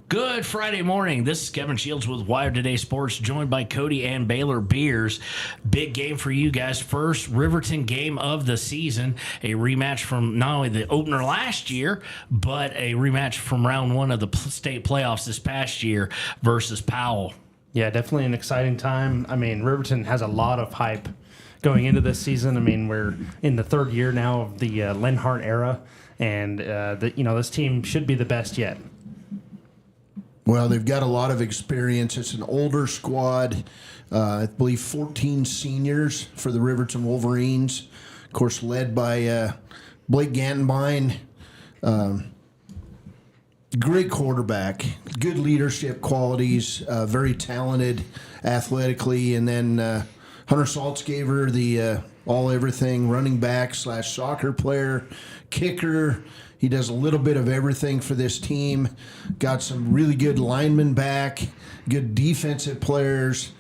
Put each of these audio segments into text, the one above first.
Good Friday morning. This is Kevin Shields with Wired Today Sports, joined by Cody and Baylor Beers. Big game for you guys. First Riverton game of the season. A rematch from not only the opener last year, but a rematch from round one of the state playoffs this past year versus Powell. Yeah, definitely an exciting time. I mean, Riverton has a lot of hype going into this season. I mean, we're in the third year now of the Lenhart era, and this team should be the best yet. Well, they've got a lot of experience. It's an older squad. I believe 14 seniors for the Riverton Wolverines. Of course, led by Blake Gantenbein. Great quarterback, good leadership qualities, very talented athletically. And then Hunter Saltzgaver, the all-everything running back / soccer player, kicker. He does a little bit of everything for this team. Got some really good linemen back, good defensive players.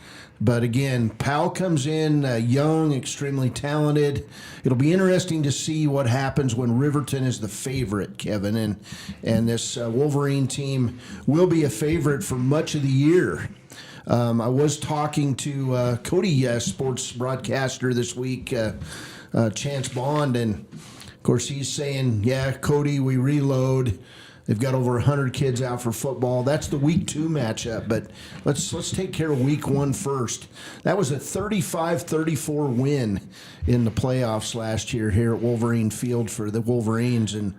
But again, Powell comes in young, extremely talented. It'll be interesting to see what happens when Riverton is the favorite, Kevin. And this Wolverine team will be a favorite for much of the year. I was talking to Cody, sports broadcaster this week, Chance Bond, and of course, he's saying, yeah, Cody, we reload. They've got over 100 kids out for football. That's the week 2 matchup, but let's take care of week 1 first. That was a 35-34 win in the playoffs last year here at Wolverine Field for the Wolverines, and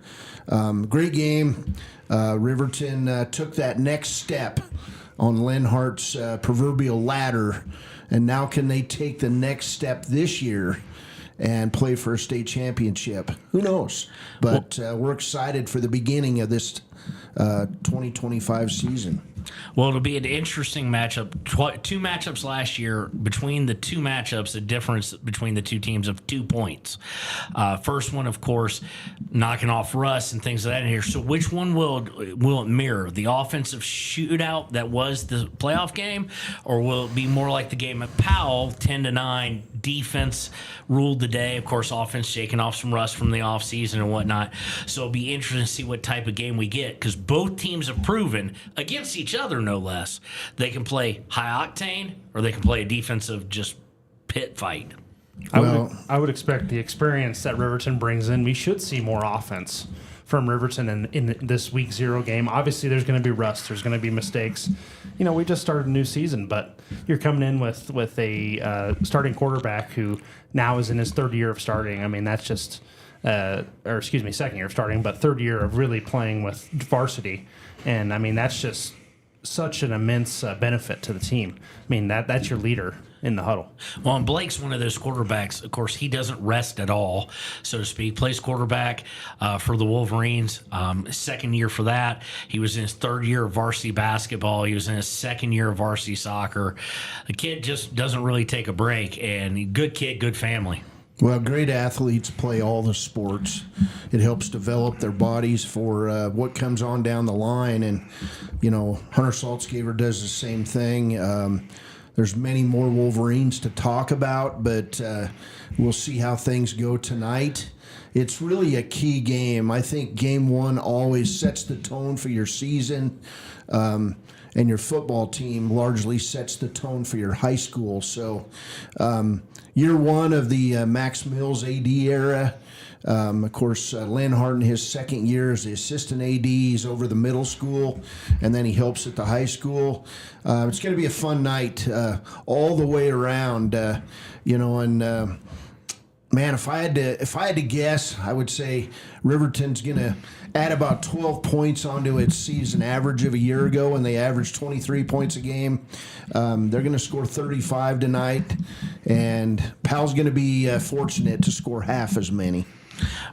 great game. Riverton took that next step on Lenhart's proverbial ladder, and now can they take the next step this year and play for a state championship? Who knows? But we're excited for the beginning of this 2025 season. Well, it'll be an interesting matchup. 2 matchups last year. Between the 2 matchups, the difference between the 2 teams of 2 points. First one, of course, knocking off Russ and things of that in here. So which one will it mirror? The offensive shootout that was the playoff game, or will it be more like the game at Powell, 10-9, defense ruled the day? Of course, offense shaking off some rust from the offseason and whatnot. So it'll be interesting to see what type of game we get, because both teams have proven against each other, no less, they can play high octane or they can play a defensive just pit fight. I would expect the experience that Riverton brings in. We should see more offense from Riverton in this week 0 game. Obviously, there's going to be rust. There's going to be mistakes. You know, we just started a new season, but you're coming in with a starting quarterback who now is in his 3rd year of starting. I mean, that's just second year of starting, but 3rd year of really playing with varsity. And I mean, that's just such an immense benefit to the team. I mean, that's your leader in the huddle. Well, and Blake's one of those quarterbacks. Of course, he doesn't rest at all, so to speak. Plays quarterback for the Wolverines. 2nd year for that. He was in his 3rd year of varsity basketball. He was in his 2nd year of varsity soccer. The kid just doesn't really take a break, and good kid, good family. Well, great athletes play all the sports. It helps develop their bodies for what comes on down the line. And, you know, Hunter Saltzgaver does the same thing. There's many more Wolverines to talk about, but we'll see how things go tonight. It's really a key game. I think game 1 always sets the tone for your season. And your football team largely sets the tone for your high school. So year 1 of the Max Mills AD era, of course, Lenhart in his 2nd year as the assistant AD. He's over the middle school, and then he helps at the high school. It's going to be a fun night all the way around, man, if I had to guess, I would say Riverton's going to add about 12 points onto its season average of a year ago, and they averaged 23 points a game. They're going to score 35 tonight, and Powell's going to be fortunate to score half as many.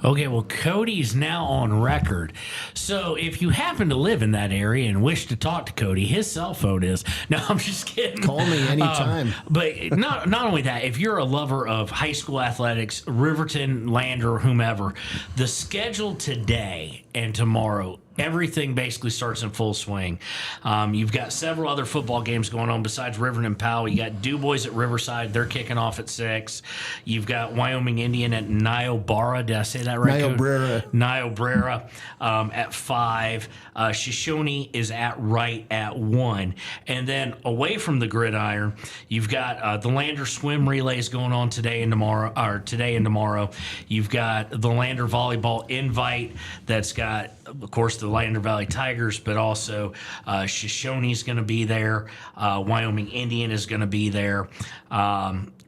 Okay, well, Cody's now on record. So if you happen to live in that area and wish to talk to Cody, his cell phone is. No, I'm just kidding. Call me anytime. But not only that, if you're a lover of high school athletics, Riverton, Lander, whomever, the schedule today and tomorrow everything basically starts in full swing. You've got several other football games going on besides Riverton and Powell. You got Du Bois at Riverside. They're kicking off at 6. You've got Wyoming Indian at Niobrara. Did I say that right? Niobrara at 5. Shoshone is at Wright at 1. And then away from the gridiron, you've got the Lander swim relays going on today and tomorrow. You've got the Lander volleyball invite that's got, of course, the Lander Valley Tigers, but also Shoshone's going to be there. Wyoming Indian is going to be there.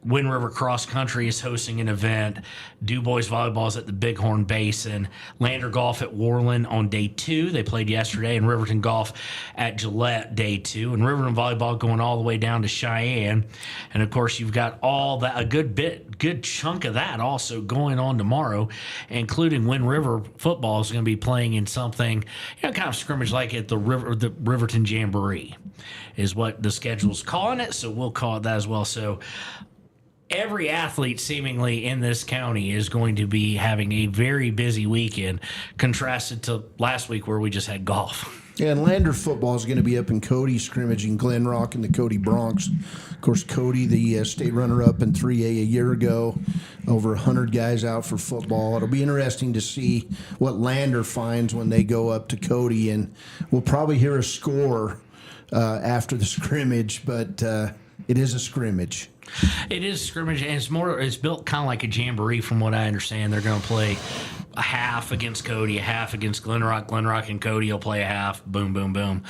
Wind River Cross Country is hosting an event. Du Bois Volleyball is at the Bighorn Basin. Lander Golf at Worland on day 2. They played yesterday. And Riverton Golf at Gillette day 2. And Riverton Volleyball going all the way down to Cheyenne. And, of course, you've got all that, a good chunk of that also going on tomorrow, including Wind River Football is going to be playing in something, kind of scrimmage like at the Riverton Jamboree is what the schedule's calling it. So we'll call it that as well. So every athlete seemingly in this county is going to be having a very busy weekend, contrasted to last week where we just had golf. Yeah, and Lander football is going to be up in Cody, scrimmaging Glen Rock and the Cody Bronx. Of course, Cody, the state runner-up in 3A a year ago, over 100 guys out for football. It'll be interesting to see what Lander finds when they go up to Cody, and we'll probably hear a score after the scrimmage, but it is a scrimmage. It is scrimmage, and it's built kind of like a jamboree from what I understand. They're going to play a half against Cody, a half against Glen Rock. Glen Rock and Cody will play a half. Boom, boom, boom.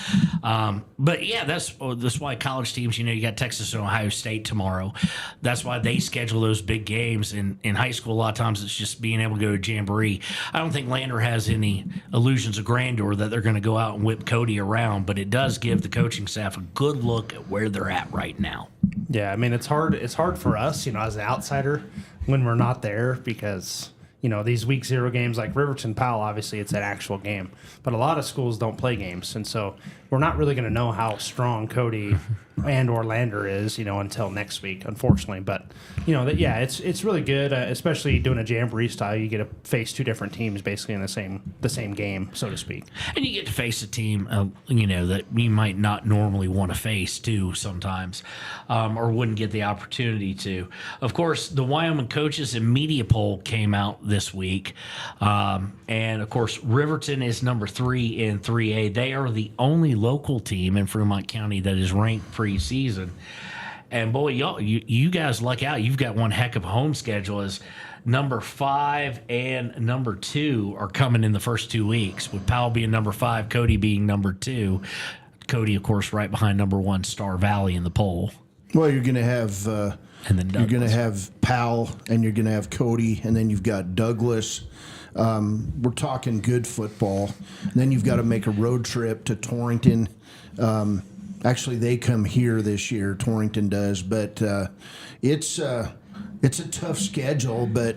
But yeah, that's why college teams, you got Texas and Ohio State tomorrow. That's why they schedule those big games. In high school, a lot of times it's just being able to go to jamboree. I don't think Lander has any illusions of grandeur that they're going to go out and whip Cody around, but it does give the coaching staff a good look at where they're at right now. Yeah, I mean, it's hard for us, as an outsider when we're not there because, these week 0 games like Riverton Powell, obviously it's an actual game. But a lot of schools don't play games. And so we're not really going to know how strong Cody and or Lander is, until next week, unfortunately. But, it's really good, especially doing a jamboree style. You get to face 2 different teams basically in the same game, so to speak. And you get to face a team, that you might not normally want to face, too, sometimes, or wouldn't get the opportunity to. Of course, the Wyoming coaches and media poll came out this week. And, of course, Riverton is number 3 in 3A. They are the only local team in Fremont County that is ranked preseason. And boy, you guys luck out. You've got one heck of a home schedule as number 5 and number 2 are coming in the first 2 weeks, with Powell being number 5, Cody being number 2. Cody, of course, right behind number 1 Star Valley in the poll. Well, you're going to have you're going to have Powell, and you're going to have Cody, and then you've got Douglas. We're talking good football. And then you've got to make a road trip to Torrington. Actually, they come here this year. Torrington does, but it's a tough schedule. But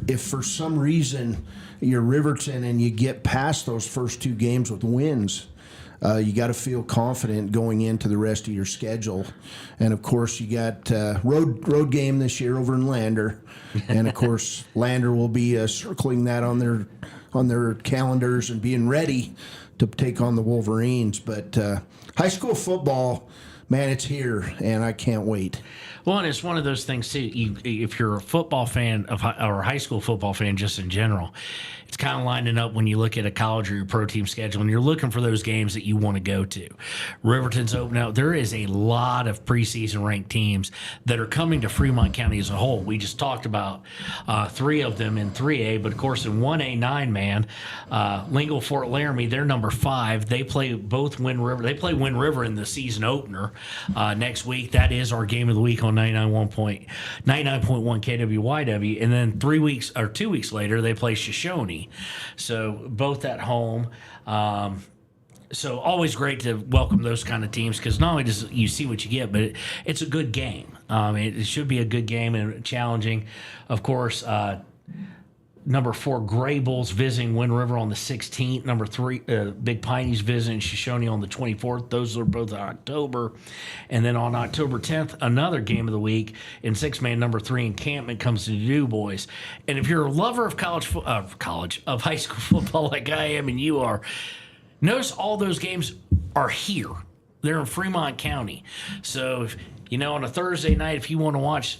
if for some reason you're Riverton and you get past those first 2 games with wins, you got to feel confident going into the rest of your schedule. And of course, you got road game this year over in Lander, and of course, Lander will be circling that on their calendars and being ready to take on the Wolverines. But high school football, man, it's here, and I can't wait. Well, and it's one of those things, too. If you're a football fan or a high school football fan just in general, it's kind of lining up when you look at a college or your pro team schedule, and you're looking for those games that you want to go to. Riverton's open out. There is a lot of preseason ranked teams that are coming to Fremont County as a whole. We just talked about 3 of them in 3A, but of course in 1A 9-man, Lingle Fort Laramie, they're number 5. They play both Wind River. They play Wind River in the season opener next week. That is our game of the week on 99.1 KWYW, and then 2 weeks later they play Shoshone. So both at home. So always great to welcome those kind of teams, because not only does you see what you get, but it's a good game. It should be a good game and challenging. Of course, number 4, Gray Bulls visiting Wind River on the 16th. Number 3, Big Piney's visiting Shoshone on the 24th. Those are both in October. And then on October 10th, another game of the week in 6-man, number 3 Encampment comes to Du Bois. And if you're a lover of of high school football like I am and you are, notice all those games are here. They're in Fremont County. So, on a Thursday night, if you want to watch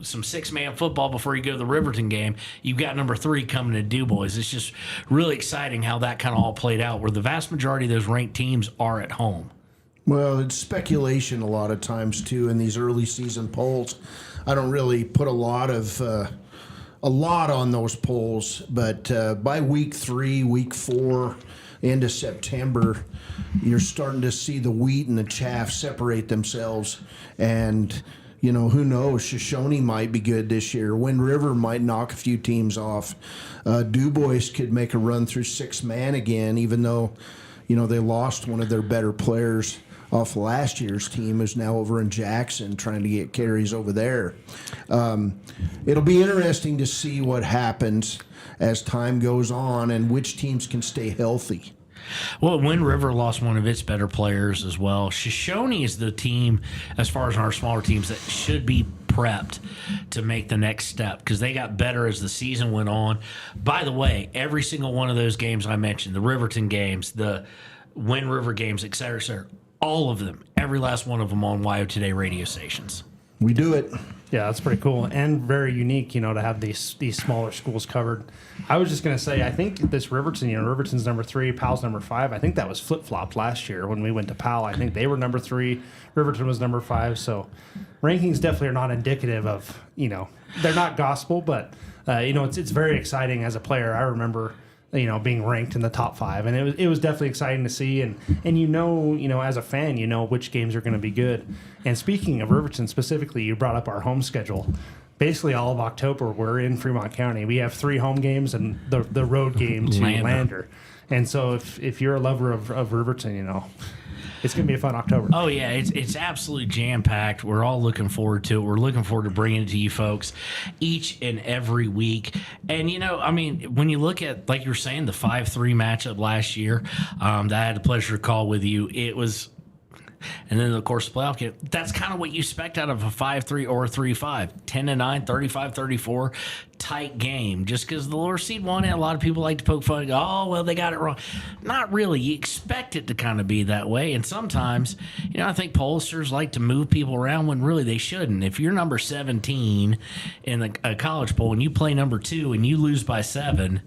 some 6-man football before you go to the Riverton game, you've got number 3 coming to Du Bois. It's just really exciting how that kind of all played out, where the vast majority of those ranked teams are at home. Well, it's speculation a lot of times, too, in these early season polls. I don't really put a lot on those polls, but by week 3, week 4, into September, you're starting to see the wheat and the chaff separate themselves. And, who knows? Shoshone might be good this year. Wind River might knock a few teams off. Du Bois could make a run through 6-man again, even though, they lost one of their better players off last year's team, who's now over in Jackson trying to get carries over there. It'll be interesting to see what happens as time goes on and which teams can stay healthy. Well, Wind River lost one of its better players as well. Shoshone is the team, as far as our smaller teams, that should be prepped to make the next step because they got better as the season went on. By the way, every single one of those games I mentioned, the Riverton games, the Wind River games, et cetera, all of them, every last one of them on WYO Today radio stations. We do it. Yeah, that's pretty cool and very unique, to have these smaller schools covered. I was just going to say, I think this Riverton, Riverton's number 3, Powell's number 5. I think that was flip-flopped last year when we went to Powell. I think they were number 3, Riverton was number 5. So rankings definitely are not indicative of, they're not gospel, but, it's very exciting as a player. I remember being ranked in the top 5, and it was definitely exciting to see. And as a fan, which games are going to be good. And speaking of Riverton specifically, you brought up our home schedule. Basically, all of October we're in Fremont County. We have 3 home games and the road game to Lander. And so if you're a lover of Riverton, it's going to be a fun October. Oh, yeah. It's absolutely jam-packed. We're all looking forward to it. We're looking forward to bringing it to you folks each and every week. And, when you look at, like you were saying, the 5-3 matchup last year that I had the pleasure to call with you, it was – and then, of course, the playoff game. That's kind of what you expect out of a 5-3 or a 3-5. 10-9, 35-34, tight game. Just because the lower seed won it, a lot of people like to poke fun and go, oh, well, they got it wrong. Not really. You expect it to kind of be that way. And sometimes, I think pollsters like to move people around when really they shouldn't. If you're number 17 in a college poll and you play number 2 and you lose by 7,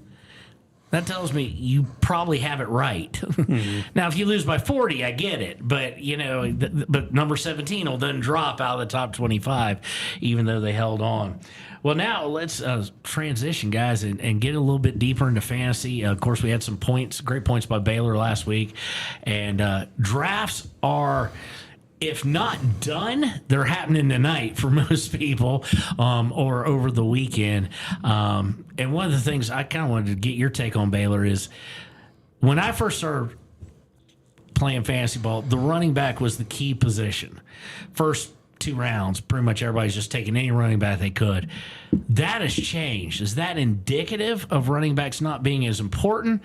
that tells me you probably have it right. Mm-hmm. Now, if you lose by 40, I get it. But, but number 17 will then drop out of the top 25, even though they held on. Well, now let's transition, guys, and get a little bit deeper into fantasy. Of course, we had some great points by Baylor last week. And drafts are... if not done, they're happening tonight for most people or over the weekend. And one of the things I kind of wanted to get your take on, Baylor, is when I first started playing fantasy ball, the running back was the key position. First 2 rounds, pretty much everybody's just taking any running back they could. That has changed. Is that indicative of running backs not being as important,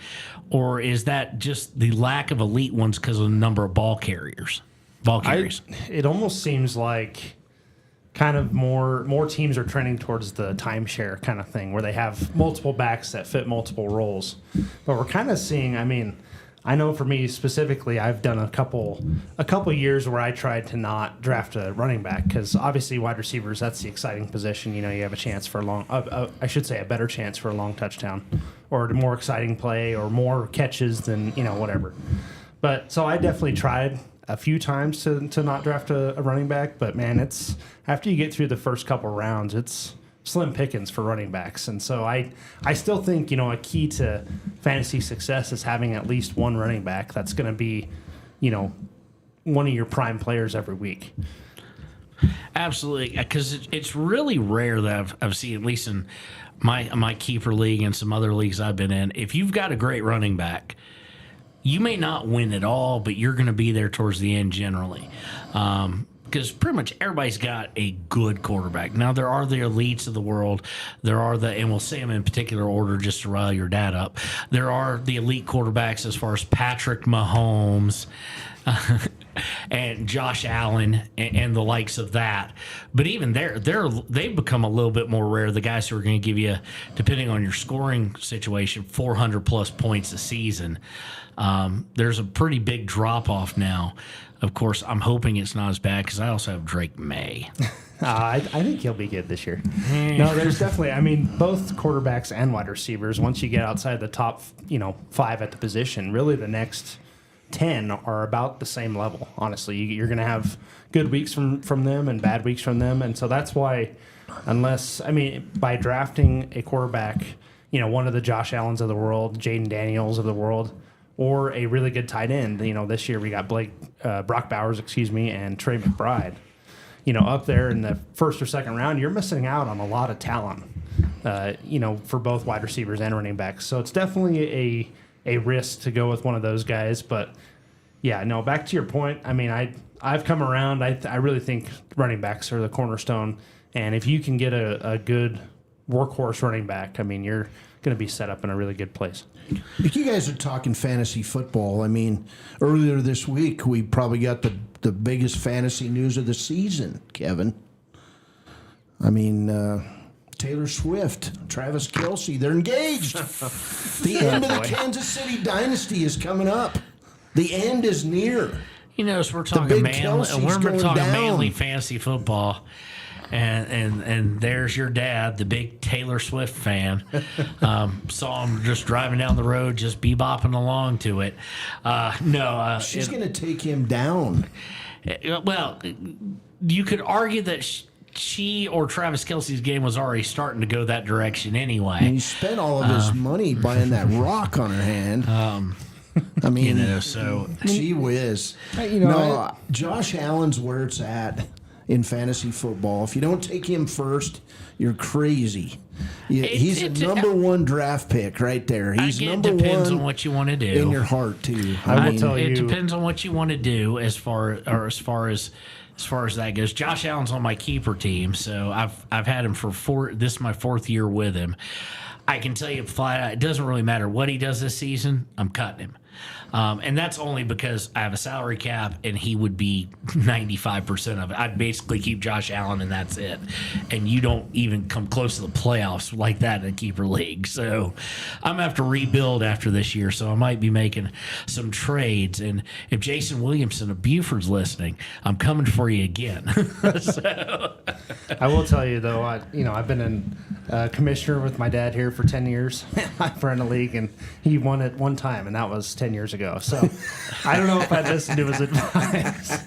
or is that just the lack of elite ones because of the number of ball carriers? It almost seems like kind of more teams are trending towards the timeshare kind of thing where they have multiple backs that fit multiple roles. But we're kind of seeing, I know for me specifically, I've done a couple years where I tried to not draft a running back because obviously wide receivers, that's the exciting position. You have a chance for a better chance for a long touchdown or a more exciting play or more catches than, whatever. But so I definitely tried a few times to not draft a running back, but man, it's after you get through the first couple rounds, it's slim pickings for running backs. And so I still think, a key to fantasy success is having at least one running back that's going to be, one of your prime players every week. Absolutely, because it's really rare that I've seen, at least in my keeper league and some other leagues I've been in, if you've got a great running back, you may not win it all, but you're going to be there towards the end generally. because pretty much everybody's got a good quarterback. Now, there are the elites of the world. There are and we'll say them in particular order just to rile your dad up. There are the elite quarterbacks as far as Patrick Mahomes and Josh Allen and the likes of that. But even they've become a little bit more rare. The guys who are going to give you, depending on your scoring situation, 400-plus points a season. There's a pretty big drop-off now. Of course, I'm hoping it's not as bad because I also have Drake May. I think he'll be good this year. No, there's definitely. I mean, both quarterbacks and wide receivers. Once you get outside the top, 5 at the position, really the next 10 are about the same level. Honestly, you're going to have good weeks from them and bad weeks from them, and so that's why, by drafting a quarterback, one of the Josh Allens of the world, Jaden Daniels of the world, or a really good tight end. This year we got Brock Bowers, and Trey McBride. Up there in the first or second round, you're missing out on a lot of talent, for both wide receivers and running backs. So it's definitely a risk to go with one of those guys. But, yeah, no, back to your point. I mean, I've come around. I really think running backs are the cornerstone. And if you can get a good workhorse running back, I mean, you're going to be set up in a really good place. If you guys are talking fantasy football, I mean, earlier this week we probably got the biggest fantasy news of the season, Kevin. I mean, Taylor Swift, Travis Kelce, they're engaged. The end of the Kansas City dynasty is coming up. The end is near. So we're talking Manly fantasy football. And there's your dad, the big Taylor Swift fan. Saw him just driving down the road, just bebopping along to it. She's going to take him down. Well, you could argue that she or Travis Kelce's game was already starting to go that direction anyway. And he spent all of his money buying that rock on her hand. I mean, gee whiz. Josh Allen's where it's at in fantasy football. If you don't take him first, you're crazy. He's a number one draft pick right there. He's number one. It depends on what you want to do. In your heart, too. I will tell you. It depends on what you want to do as far as that goes. Josh Allen's on my keeper team, so I've had him for this is my 4th year with him. I can tell you flat out, it doesn't really matter what he does this season, I'm cutting him. And that's only because I have a salary cap and he would be 95% of it. I'd basically keep Josh Allen and that's it. And you don't even come close to the playoffs like that in a keeper league. So I'm going to have to rebuild after this year. So I might be making some trades. And if Jason Williamson of Buford's listening, I'm coming for you again. I will tell you, though, I've been a commissioner with my dad here for 10 years. I've run a league, and he won it one time, and that was 10 years ago. So I don't know if I'd listen to his advice.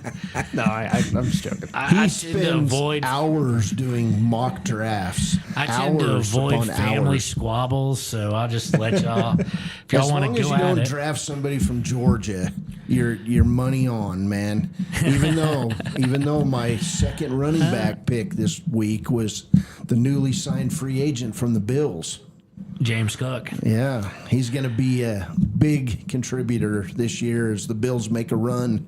No, I'm just joking. He spends hours doing mock drafts. I tend to avoid family squabbles, so I'll just let y'all. If y'all want to go at it, as long as you don't draft somebody from Georgia, your money on, man. Even though my second running back pick this week was the newly signed free agent from the Bills, James Cook. Yeah, he's going to be a big contributor this year as the Bills make a run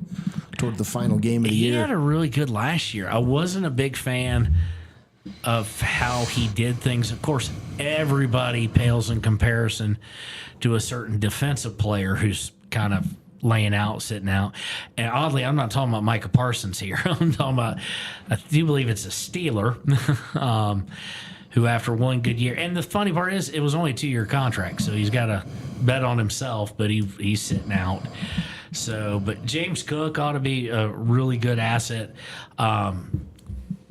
toward the final game of the year. He had a really good last year. I wasn't a big fan of how he did things. Of course, everybody pales in comparison to a certain defensive player who's kind of laying out, sitting out. And oddly, I'm not talking about Micah Parsons here. I'm talking about, I do believe it's a Steeler, who after one good year, and the funny part is it was only a 2-year contract, so he's got to bet on himself, but he's sitting out. So, but James Cook ought to be a really good asset.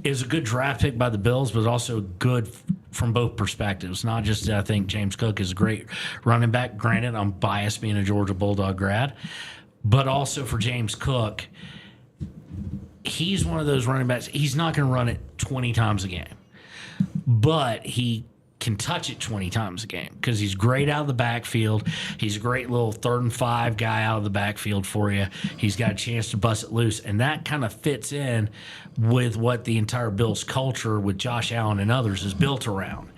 Is a good draft pick by the Bills, but also good from both perspectives. Not just I think James Cook is a great running back. Granted, I'm biased being a Georgia Bulldog grad, but also for James Cook, he's one of those running backs. He's not going to run it 20 times a game, but he can touch it 20 times a game because he's great out of the backfield. He's a great little 3rd and 5 guy out of the backfield for you. He's got a chance to bust it loose, and that kind of fits in with what the entire Bills culture with Josh Allen and others is built around.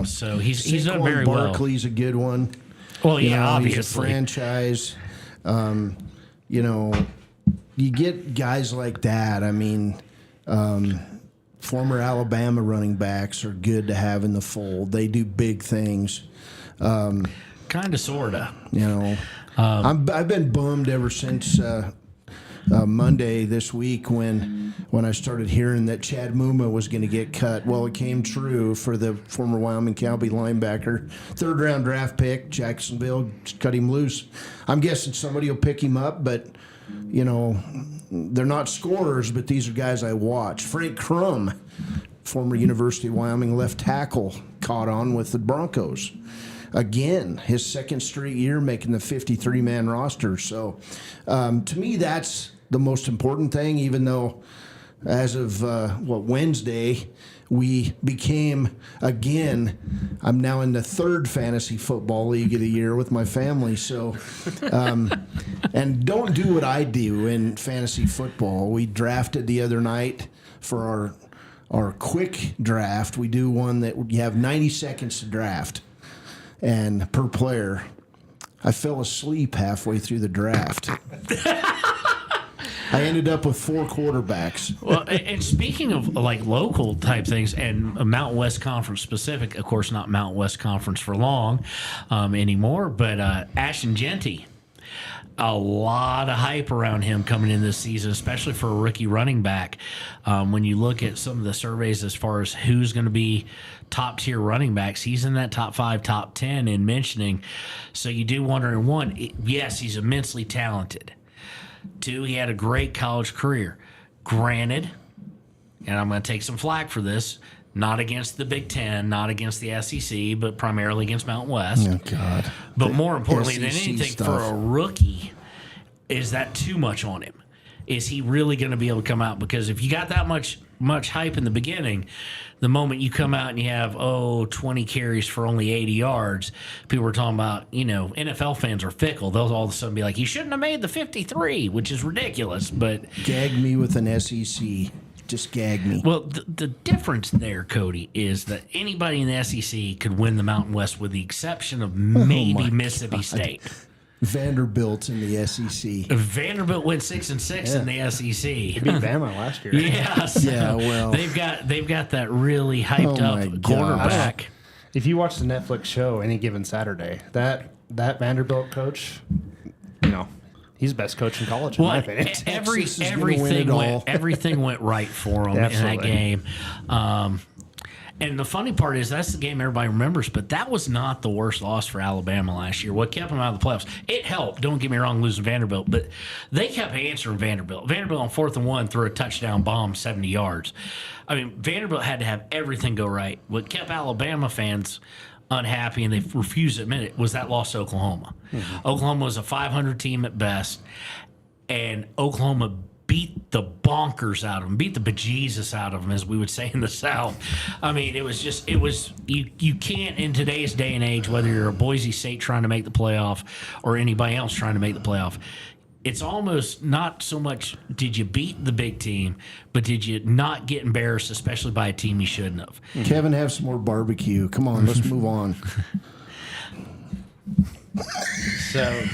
So he's done very well. Barkley's a good one. Well, yeah, obviously. He's a franchise. you get guys like that. I mean, former Alabama running backs are good to have in the fold. They do big things. Kind of, sorta. You know, I've been bummed ever since Monday this week when I started hearing that Chad Muma was going to get cut. Well, it came true for the former Wyoming Cowboy linebacker, 3rd round draft pick. Jacksonville cut him loose. I'm guessing somebody will pick him up, but you know, they're not scorers, but these are guys I watch. Frank Crum, former University of Wyoming left tackle, caught on with the Broncos. Again, his 2nd straight year making the 53-man roster. So, to me, that's the most important thing, even though as of, Wednesday, we became, again, I'm now in the 3rd fantasy football league of the year with my family. So, and don't do what I do in fantasy football. We drafted the other night for our quick draft. We do one that you have 90 seconds to draft. And per player, I fell asleep halfway through the draft. I ended up with 4 quarterbacks. Well, and speaking of like local type things and Mountain West Conference specific, of course, not Mountain West Conference for long anymore, but Ashton Genty. A lot of hype around him coming in this season, especially for a rookie running back. When you look at some of the surveys as far as who's going to be top tier running backs, he's in that top 5, top 10 in mentioning. So you do wonder, in one, yes, he's immensely talented. 2, he had a great college career. Granted, and I'm going to take some flack for this, not against the Big Ten, not against the SEC, but primarily against Mountain West. Oh, God. But more importantly than SEC anything, stuff. for a rookie, is that too much on him? Is he really going to be able to come out? Because if you got that much hype in the beginning, the moment you come out and you have 20 carries for only 80 yards, people are talking about, NFL fans are fickle. They'll all of a sudden be like, you shouldn't have made the 53, which is ridiculous. But Gag me with an SEC. Just gag me. well, the difference there, Cody, is that anybody in the SEC could win the Mountain West with the exception of maybe my Mississippi God. State. Vanderbilt's in the SEC. Vanderbilt went 6-6 in the SEC. They beat Bama last year. Yeah, so Yeah, well. they've got that really hyped Oh, my up gosh. quarterback. If you watch the Netflix show Any Given Saturday, that Vanderbilt coach, he's the best coach in college, in my opinion. Texas is gonna win it all. everything went right for them in that Absolutely. game. And the funny part is that's the game everybody remembers, but that was not the worst loss for Alabama last year. What kept them out of the playoffs? It helped. Don't get me wrong, losing Vanderbilt, but they kept answering Vanderbilt. Vanderbilt on 4th and 1 threw a touchdown bomb 70 yards. I mean, Vanderbilt had to have everything go right. What kept Alabama fans unhappy, and they refused to admit it, was that loss to Oklahoma. Mm-hmm. Oklahoma was a 500 team at best, and Oklahoma beat the bonkers out of them, beat the bejesus out of them, as we would say in the South. I mean, you can't, in today's day and age, whether you're a Boise State trying to make the playoff or anybody else trying to make the playoff, it's almost not so much did you beat the big team, but did you not get embarrassed, especially by a team you shouldn't have. Kevin, have some more barbecue. Come on, let's move on. So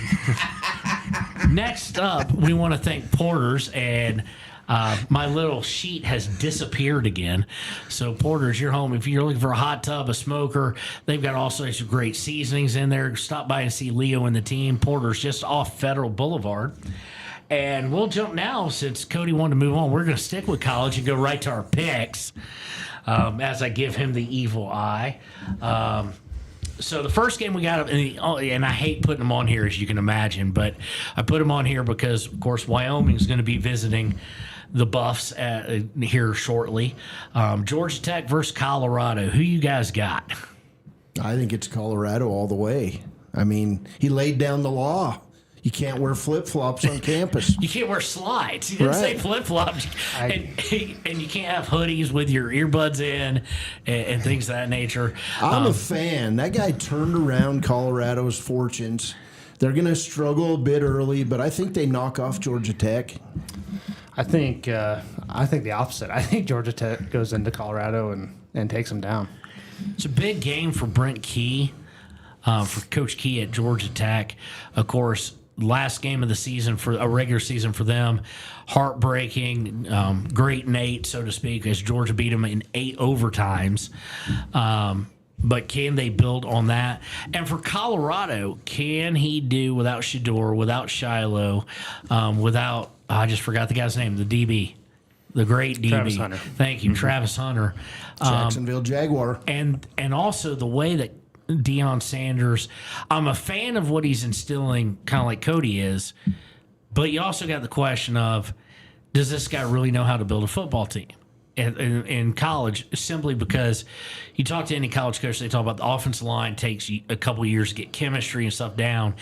next up, we want to thank Porter's, and my little sheet has disappeared again. So Porter's, your home. If you're looking for a hot tub, a smoker, they've got all sorts of great seasonings in there. Stop by and see Leo and the team. Porter's just off Federal Boulevard. And we'll jump now, since Cody wanted to move on. We're going to stick with college and go right to our picks as I give him the evil eye. So the first game we got, and I hate putting them on here, as you can imagine, but I put them on here because, of course, Wyoming's going to be visiting the Buffs here shortly. Georgia Tech versus Colorado. Who you guys got? I think it's Colorado all the way. I mean, he laid down the law. You can't wear flip-flops on campus. You can't wear slides. You didn't say Right. flip-flops. And you can't have hoodies with your earbuds in and things of that nature. I'm a fan. That guy turned around Colorado's fortunes. They're going to struggle a bit early, but I think they knock off Georgia Tech. I think the opposite. I think Georgia Tech goes into Colorado and takes them down. It's a big game for Brent Key, for Coach Key at Georgia Tech. Of course, last game of the season for a regular season for them. Heartbreaking, great Nate, so to speak, as Georgia beat them in 8 overtimes. But can they build on that? And for Colorado, can he do without Shador, without Shiloh, without, I just forgot the guy's name, the DB, the great DB. Travis Hunter. Thank you, Travis Hunter. Jacksonville Jaguar. And also the way that Deion Sanders, I'm a fan of what he's instilling, kind of like Cody is, but you also got the question of, does this guy really know how to build a football team in college? Simply because you talk to any college coach, they talk about the offensive line takes a couple of years to get chemistry and stuff down,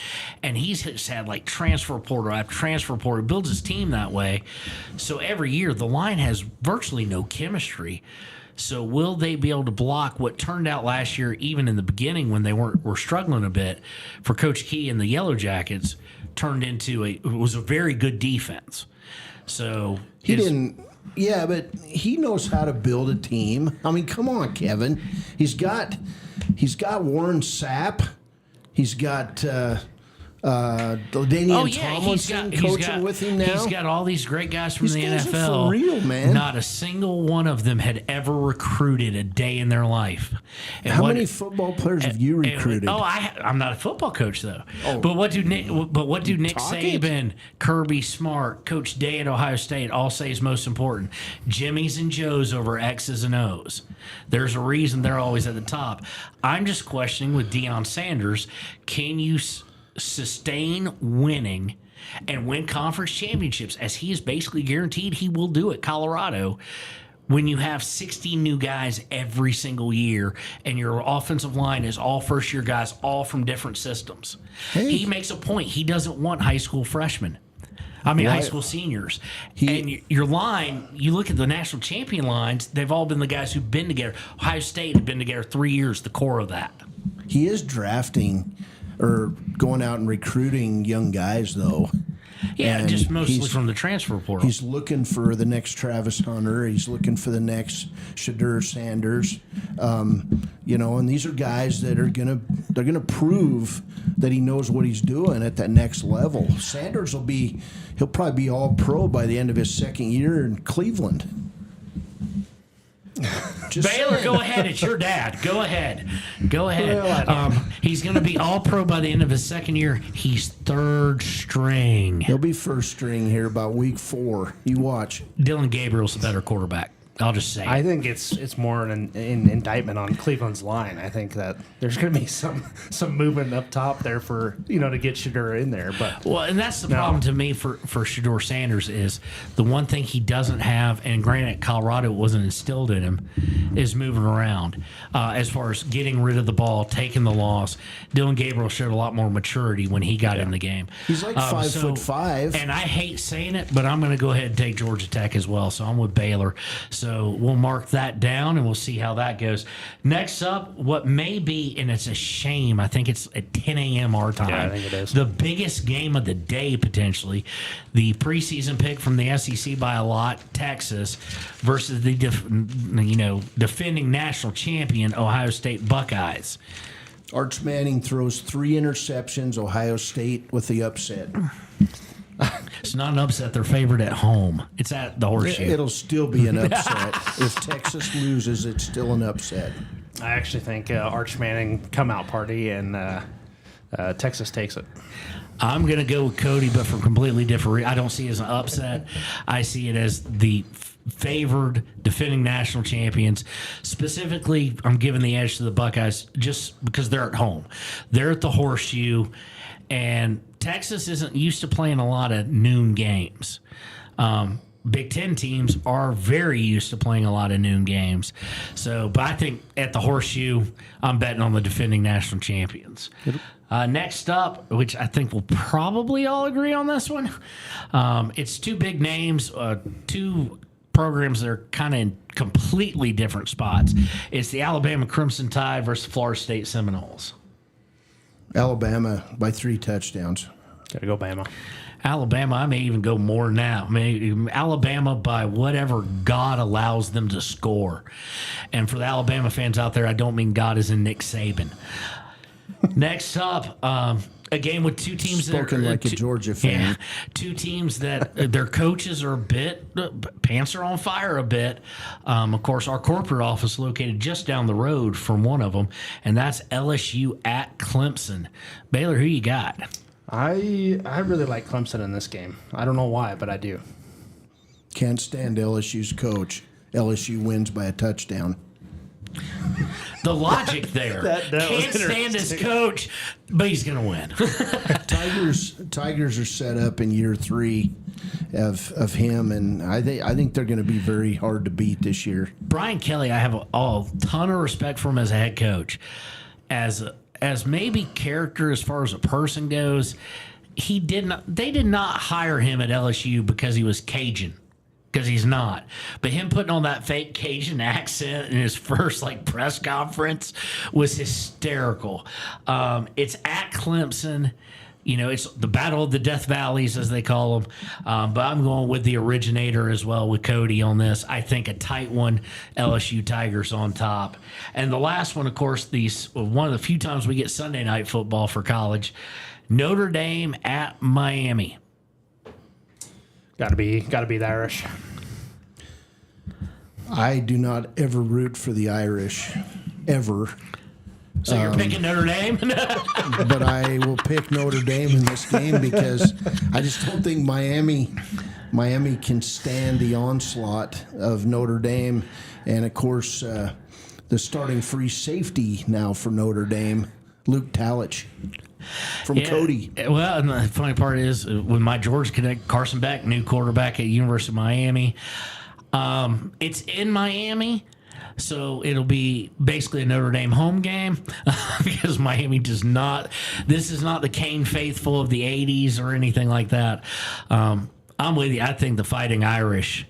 and he's just had like transfer portal after transfer portal, builds his team that way. So every year the line has virtually no chemistry. So will they be able to block what turned out last year, even in the beginning when they were struggling a bit, for Coach Key and the Yellow Jackets, turned into it was a very good defense. So He didn't. Yeah, but he knows how to build a team. I mean, come on, Kevin. He's got Warren Sapp. He's got Daniel Tomlinson coaching with him now. He's got all these great guys from These the guys are NFL. for real, man. Not a single one of them had ever recruited a day in their life. And How many football players have you recruited? I'm not a football coach though. But what do Nick Talk it. Saban, Kirby Smart, Coach Day at Ohio State all say is most important? Jimmys and Joes over X's and O's. There's a reason they're always at the top. I'm just questioning with Deion Sanders, can you sustain winning and win conference championships, as he is basically guaranteed he will do at Colorado, when you have 60 new guys every single year and your offensive line is all first-year guys, all from different systems? Hey. He makes a point. He doesn't want high school freshmen. I mean, high school seniors. And your line, you look at the national champion lines, they've all been the guys who've been together. Ohio State have been together 3 years, the core of that. He is drafting or going out and recruiting young guys, though. Yeah, And just mostly he's- from the transfer portal. He's looking for the next Travis Hunter. He's looking for the next Shador Sanders. And these are guys that are gonna prove that he knows what he's doing at that next level. Sanders he'll probably be all pro by the end of his second year in Cleveland. Just Baylor, saying. go ahead. It's your dad. Go ahead. Go ahead. Well, He's going to be all pro by the end of his second year. He's third string. He'll be first string here about week 4. You watch. Dylan Gabriel's a better quarterback. I'll just say. I think it's more an indictment on Cleveland's line. I think that there's going to be some movement up top there for to get Shador in there. But Well, and that's the problem to me for Shador Sanders is the one thing he doesn't have, and granted, Colorado wasn't instilled in him, is moving around. As far as getting rid of the ball, taking the loss, Dylan Gabriel showed a lot more maturity when he got in the game. He's like 5'5". And I hate saying it, but I'm going to go ahead and take Georgia Tech as well. So I'm with Baylor. So we'll mark that down and we'll see how that goes. Next up, what may be, and it's a shame, I think it's at 10 a.m. our time. Yeah, I think it is. The biggest game of the day, potentially. The preseason pick from the SEC by a lot, Texas, versus the defending national champion, Ohio State Buckeyes. Arch Manning throws 3 interceptions. Ohio State with the upset. It's not an upset. They're favored at home. It's at the Horseshoe. It'll still be an upset. If Texas loses, it's still an upset. I actually think Arch Manning come out party and Texas takes it. I'm going to go with Cody, but for completely different. I don't see it as an upset. I see it as the favored defending national champions. Specifically, I'm giving the edge to the Buckeyes just because they're at home. They're at the Horseshoe, and Texas isn't used to playing a lot of noon games. Big Ten teams are very used to playing a lot of noon games. But I think at the Horseshoe, I'm betting on the defending national champions. Next up, which I think we'll probably all agree on this one, it's 2 big names, 2 programs that are kind of in completely different spots. It's the Alabama Crimson Tide versus Florida State Seminoles. Alabama by 3 touchdowns. Gotta go Bama. Alabama, I may even go more now. Alabama by whatever God allows them to score. And for the Alabama fans out there, I don't mean God as in Nick Saban. Next up, a game with two teams Spoken that are like a Georgia fan. Yeah, two teams that their coaches are a bit, pants are on fire a bit. Of course, our corporate office located just down the road from one of them, and that's LSU at Clemson. Baylor, who you got? I really like Clemson in this game. I don't know why, but I do. Can't stand LSU's coach. LSU wins by a touchdown. The logic there. That Can't was stand his coach, but he's going to win. Tigers are set up in year 3 of him, and I think they're going to be very hard to beat this year. Brian Kelly, I have a ton of respect for him as a head coach. As maybe character as far as a person goes, they did not hire him at LSU because he was Cajun. Because he's not. But him putting on that fake Cajun accent in his first press conference was hysterical. It's at Clemson. It's the Battle of the Death Valleys, as they call them. But I'm going with the originator as well with Cody on this. I think a tight one, LSU Tigers on top. And the last one, of course, one of the few times we get Sunday night football for college, Notre Dame at Miami. Got to be the Irish. I do not ever root for the Irish, ever. So you're picking Notre Dame? But I will pick Notre Dame in this game because I just don't think Miami can stand the onslaught of Notre Dame. And, of course, the starting free safety now for Notre Dame, Luke Talich. From Cody. Well, and the funny part is, with my Georgia connect, Carson Beck, new quarterback at University of Miami. It's in Miami, so it'll be basically a Notre Dame home game because Miami does not. This is not the Cane faithful of the '80s or anything like that. I'm with you. I think the Fighting Irish.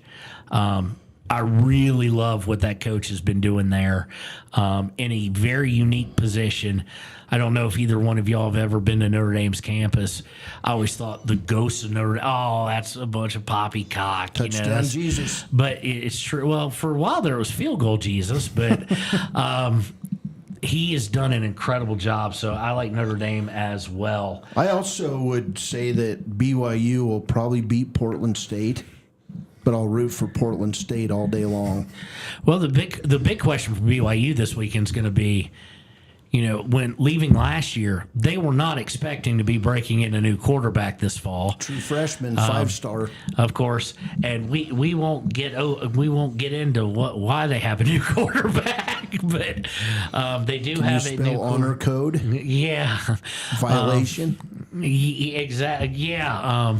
I really love what that coach has been doing there in a very unique position. I don't know if either one of y'all have ever been to Notre Dame's campus. I always thought the ghosts of Notre Dame, that's a bunch of poppycock. Touchdown Jesus. But it's true. Well, for a while there it was field goal Jesus, but he has done an incredible job. So I like Notre Dame as well. I also would say that BYU will probably beat Portland State. But I'll root for Portland State all day long. Well, the big question for BYU this weekend is going to be, when leaving last year, they were not expecting to be breaking in a new quarterback this fall. True freshman, 5-star, of course. And we won't get into why they have a new quarterback, but they do have a new honor code. Yeah, violation. Exactly. Yeah.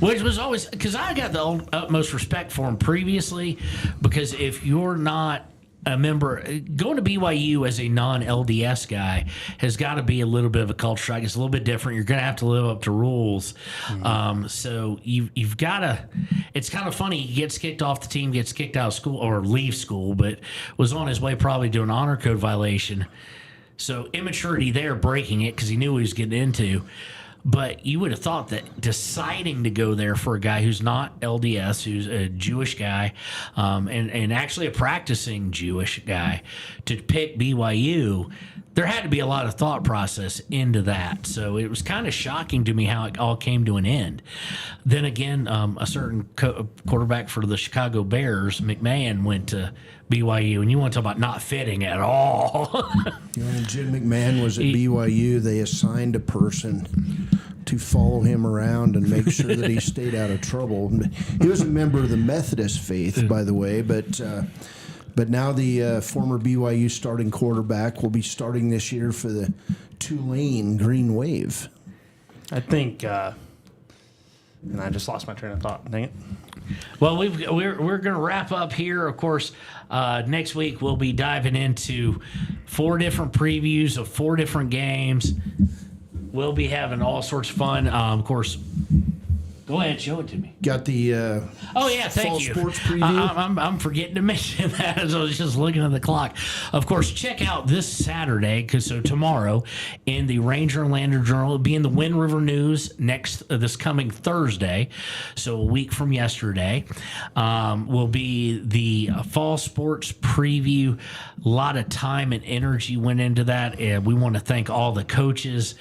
Which was always, because I got the utmost respect for him previously, because if you're not a member, going to BYU as a non-LDS guy has got to be a little bit of a culture shock. It's a little bit different. You're going to have to live up to rules. So you've got to, it's kind of funny. He gets kicked off the team, gets kicked out of school or leaves school, but was on his way probably to an honor code violation. So immaturity there, breaking it because he knew what he was getting into. But you would have thought that deciding to go there for a guy who's not LDS, who's a Jewish guy, and actually a practicing Jewish guy, to pick BYU, there had to be a lot of thought process into that. So it was kind of shocking to me how it all came to an end. Then again, a certain quarterback for the Chicago Bears, McMahon, went to BYU, and you want to talk about not fitting at all. When Jim McMahon was at BYU, they assigned a person to follow him around and make sure that he stayed out of trouble. He was a member of the Methodist faith, by the way, but now the former BYU starting quarterback will be starting this year for the Tulane Green Wave. I think, and I just lost my train of thought. Dang it. Well, we're going to wrap up here. Of course, next week we'll be diving into 4 different previews of 4 different games. We'll be having all sorts of fun. Of course, Go ahead, show it to me. Got the Oh yeah, thank fall you. sports preview. I'm forgetting to mention that as I was just looking at the clock. Of course, check out this Saturday, so tomorrow in the Ranger and Lander Journal, it'll be in the Wind River News this coming Thursday, so a week from yesterday, will be the fall sports preview. A lot of time and energy went into that, and we want to thank all the coaches,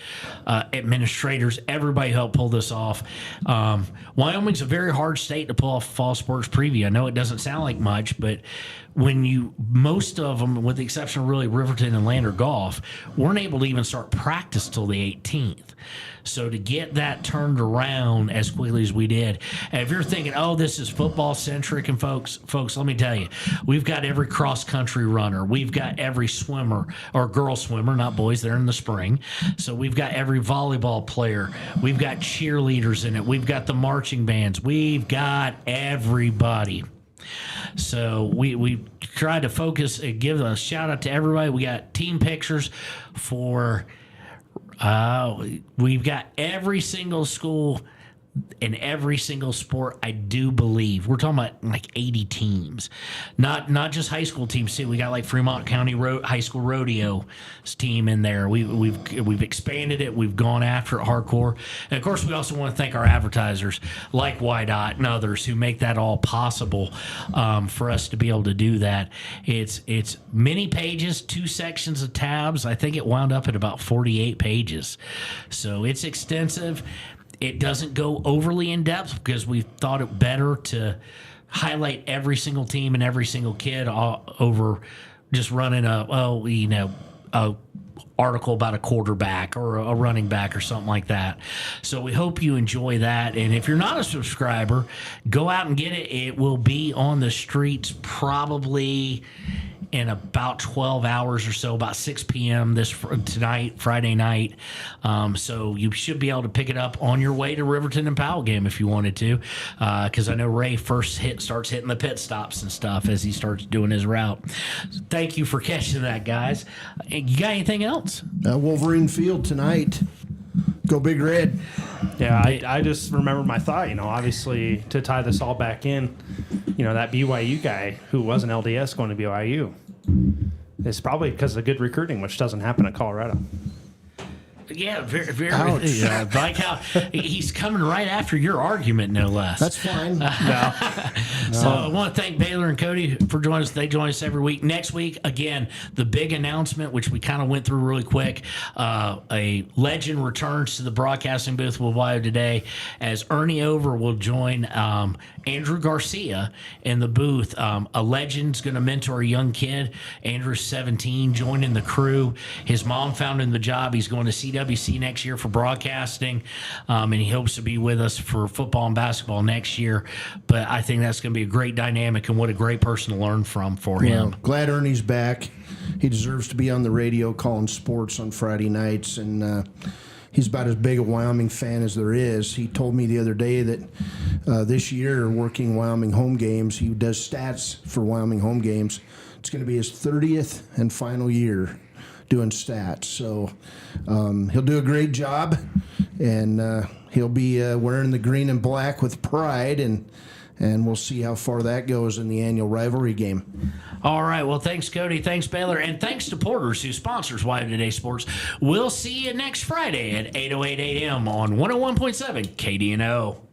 administrators, everybody who helped pull this off. Wyoming's a very hard state to pull off fall sports preview. I know it doesn't sound like much, but most of them, with the exception of really Riverton and Lander Golf, weren't able to even start practice till the 18th. So to get that turned around as quickly as we did, and if you're thinking, oh, this is football centric, and folks, let me tell you, we've got every cross country runner, we've got every swimmer or girl swimmer, not boys, they're in the spring. So we've got every volleyball player, we've got cheerleaders in it, we've got the marching bands, we've got everybody. So we tried to focus and give a shout out to everybody. We got team pictures for. We've got every single school in every single sport, I do believe. We're talking about like 80 teams, not just high school teams too. We got like Fremont County High School Rodeo team in there. We've expanded it. We've gone after it hardcore, and of course we also want to thank our advertisers like YDOT and others who make that all possible for us to be able to do that. It's many pages, 2 sections of tabs. I think it wound up at about 48 pages, so it's extensive. It doesn't go overly in depth because we thought it better to highlight every single team and every single kid over just running a article about a quarterback or a running back or something like that. So we hope you enjoy that. And if you're not a subscriber, go out and get it. It will be on the streets probably in about 12 hours or so, about 6 p.m. tonight, Friday night. So you should be able to pick it up on your way to Riverton and Powell game if you wanted to, because I know Ray starts hitting the pit stops and stuff as he starts doing his route. So thank you for catching that, guys. You got anything else? Wolverine Field tonight. Go Big Red. Yeah, I just remember my thought, obviously to tie this all back in, that BYU guy who was an LDS going to BYU is probably because of good recruiting, which doesn't happen at Colorado. Yeah, very, very. Like how he's coming right after your argument, no less. That's fine. So I want to thank Baylor and Cody for joining us. They join us every week. Next week, again, the big announcement, which we kind of went through really quick. A legend returns to the broadcasting booth with Wire Today as Ernie Over will join Andrew Garcia in the booth. A legend's going to mentor a young kid. Andrew's 17, joining the crew. His mom found him the job. He's going to CWC next year for broadcasting, and he hopes to be with us for football and basketball next year. But I think that's going to be a great dynamic, and what a great person to learn from for him. Glad Ernie's back. He deserves to be on the radio calling sports on Friday nights, and he's about as big a Wyoming fan as there is. He told me the other day that this year, working Wyoming home games, he does stats for Wyoming home games. It's going to be his 30th and final year doing stats. So he'll do a great job, and he'll be wearing the green and black with pride, and we'll see how far that goes in the annual rivalry game. All right. Well, thanks, Cody. Thanks, Baylor. And thanks to Porters, who sponsors Wire Today Sports. We'll see you next Friday at 8:08 a.m. on 101.7 KDNO.